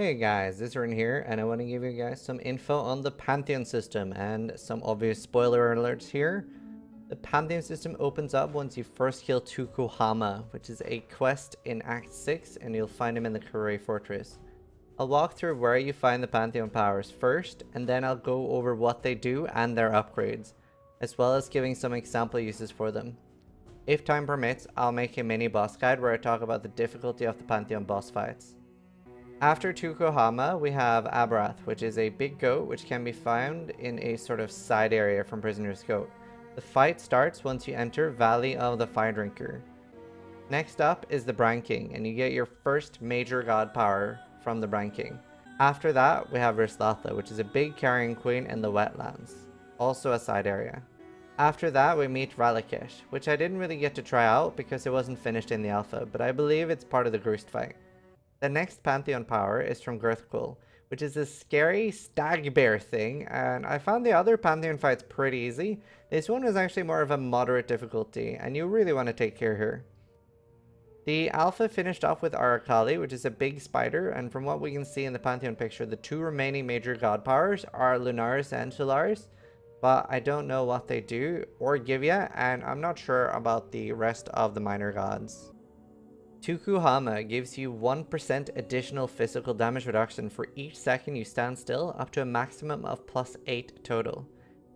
Hey guys, Zizaran here, and I want to give you guys some info on the Pantheon system and some obvious spoiler alerts here. The Pantheon system opens up once you first kill Tukuhama, which is a quest in Act 6, and you'll find him in the Kure Fortress. I'll walk through where you find the Pantheon powers first, and then I'll go over what they do and their upgrades, as well as giving some example uses for them. If time permits, I'll make a mini boss guide where I talk about the difficulty of the Pantheon boss fights. After Tukuhama, we have Oriath, which is a big goat which can be found in a sort of side area from Prisoner's Goat. The fight starts once you enter Valley of the Fire Drinker. Next up is the Brine King, and you get your first major god power from the Brine King. After that, we have Rislatha, which is a big carrying queen in the wetlands, also a side area. After that, we meet Ralakesh, which I didn't really get to try out because it wasn't finished in the alpha, but I believe it's part of the Groost fight. The next Pantheon power is from Girthquil, which is a scary stag bear thing, and I found the other Pantheon fights pretty easy. This one was actually more of a moderate difficulty, and you really want to take care here. The alpha finished off with Arakali, which is a big spider, and from what we can see in the Pantheon picture, the two remaining major god powers are Lunaris and Solaris, but I don't know what they do or give yet, and I'm not sure about the rest of the minor gods. Tukuhama gives you 1% additional physical damage reduction for each second you stand still, up to a maximum of +8 total.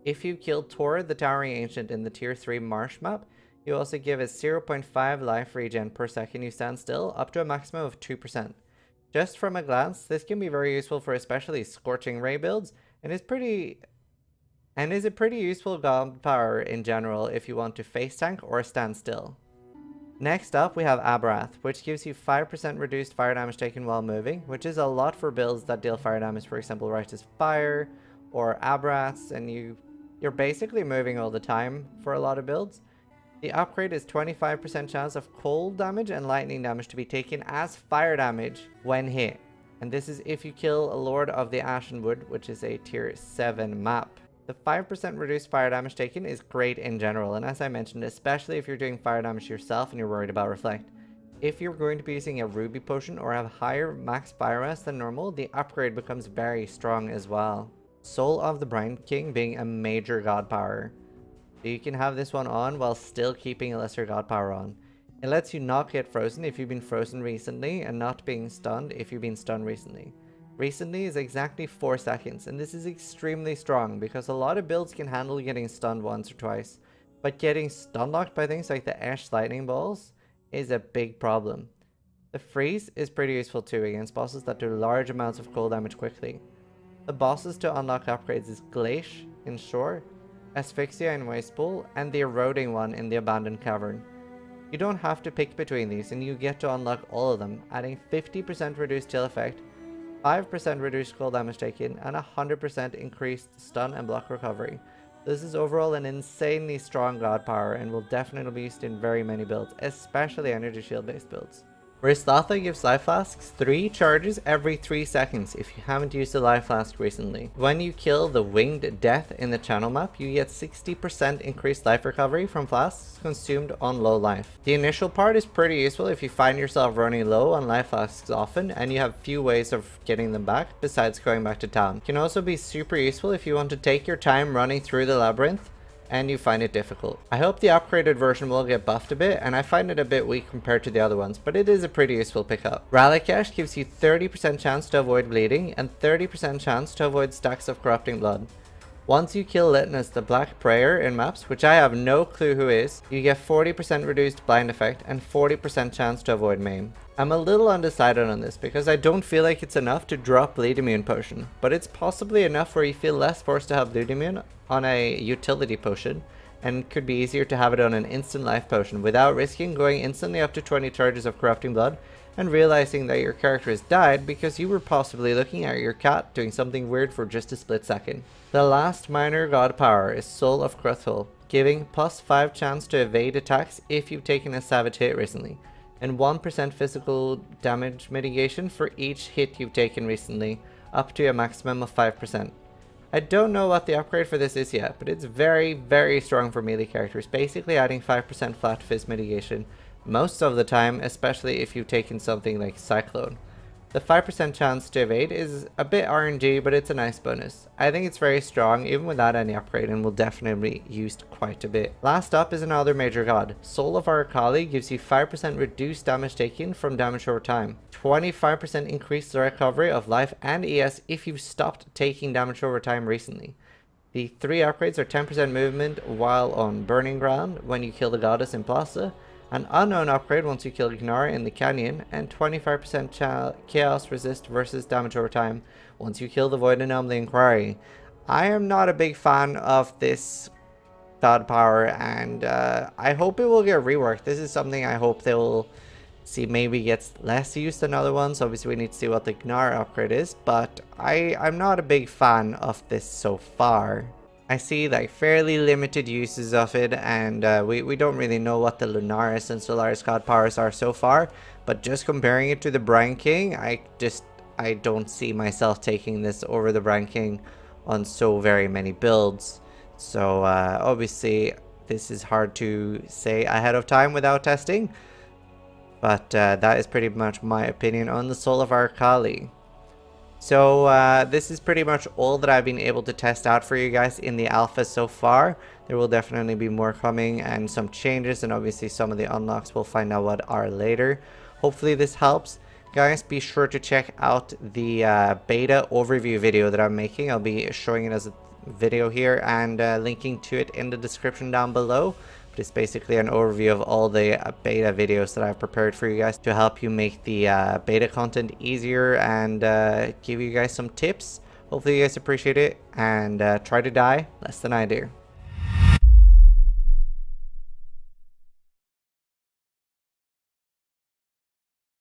If you kill Tor, the Towering Ancient in the Tier 3 Marsh map, you also give a 0.5 life regen per second you stand still, up to a maximum of 2%. Just from a glance, this can be very useful for especially Scorching Ray builds, and is a pretty useful god power in general if you want to face tank or stand still. Next up, we have Oriath, which gives you 5% reduced fire damage taken while moving, which is a lot for builds that deal fire damage, for example, Righteous Fire or Oriaths, and you're basically moving all the time for a lot of builds. The upgrade is 25% chance of cold damage and lightning damage to be taken as fire damage when hit, and this is if you kill a Lord of the Ashenwood, which is a Tier 7 map. The 5% reduced fire damage taken is great in general, and as I mentioned, especially if you're doing fire damage yourself and you're worried about Reflect. If you're going to be using a Ruby potion or have higher max fire rest than normal, the upgrade becomes very strong as well. Soul of the Brine King being a major god power. So you can have this one on while still keeping a lesser god power on. It lets you not get frozen if you've been frozen recently, and not being stunned if you've been stunned recently. Recently is exactly 4 seconds, and this is extremely strong because a lot of builds can handle getting stunned once or twice, but getting stun locked by things like the Ash Lightning Balls is a big problem. The freeze is pretty useful too against bosses that do large amounts of cold damage quickly. The bosses to unlock upgrades is Glacier in Shore, Asphyxia in Wastebowl, and the eroding one in the Abandoned Cavern. You don't have to pick between these, and you get to unlock all of them, adding 50% reduced chill effect, 5% reduced cold damage taken, and 100% increased stun and block recovery. This is overall an insanely strong god power and will definitely be used in very many builds, especially energy shield based builds. Rislatha gives life flasks 3 charges every 3 seconds if you haven't used a life flask recently. When you kill the Winged Death in the channel map, you get 60% increased life recovery from flasks consumed on low life. The initial part is pretty useful if you find yourself running low on life flasks often and you have few ways of getting them back besides going back to town. It can also be super useful if you want to take your time running through the labyrinth and you find it difficult. I hope the upgraded version will get buffed a bit, and I find it a bit weak compared to the other ones, but it is a pretty useful pickup. Ralakesh gives you 30% chance to avoid bleeding and 30% chance to avoid stacks of corrupting blood. Once you kill Litnus the Black Prayer in maps, which I have no clue who is, you get 40% reduced blind effect and 40% chance to avoid maim. I'm a little undecided on this because I don't feel like it's enough to drop Bleed Immune potion, but it's possibly enough where you feel less forced to have Bleed Immune on a utility potion, and it could be easier to have it on an instant life potion without risking going instantly up to 20 charges of corrupting blood and realizing that your character has died because you were possibly looking at your cat doing something weird for just a split second. The last minor god power is Soul of Girthquil, giving +5 chance to evade attacks if you've taken a savage hit recently, and 1% physical damage mitigation for each hit you've taken recently, up to a maximum of 5%. I don't know what the upgrade for this is yet, but it's very, very strong for melee characters, basically adding 5% flat fizz mitigation most of the time, especially if you've taken something like Cyclone. The 5% chance to evade is a bit RNG, but it's a nice bonus. I think it's very strong even without any upgrade and will definitely be used quite a bit. Last up is another major god. Soul of Arcali gives you 5% reduced damage taken from damage over time. 25% increased recovery of life and ES if you've stopped taking damage over time recently. The 3 upgrades are 10% movement while on Burning Ground when you kill the goddess in Plaza, an unknown upgrade once you kill Ignara in the canyon, and 25% chaos resist versus damage over time once you kill the Void Anomaly Inquiry. I am not a big fan of this god power, and I hope it will get reworked. This is something I hope they will see maybe gets less used than other ones. Obviously we need to see what the Ignara upgrade is, but I'm not a big fan of this so far. I see like fairly limited uses of it, and we don't really know what the Lunaris and Solaris god powers are so far, but just comparing it to the Brine King, I don't see myself taking this over the Brine King on so very many builds. So obviously this is hard to say ahead of time without testing, but that is pretty much my opinion on the Soul of Arcali. So this is pretty much all that I've been able to test out for you guys in the alpha so far. There will definitely be more coming and some changes, and obviously some of the unlocks we'll find out what are later. Hopefully this helps. Guys, be sure to check out the beta overview video that I'm making. I'll be showing it as a video here and linking to it in the description down below. It's basically an overview of all the beta videos that I've prepared for you guys to help you make the beta content easier and give you guys some tips. Hopefully you guys appreciate it, and try to die less than I do.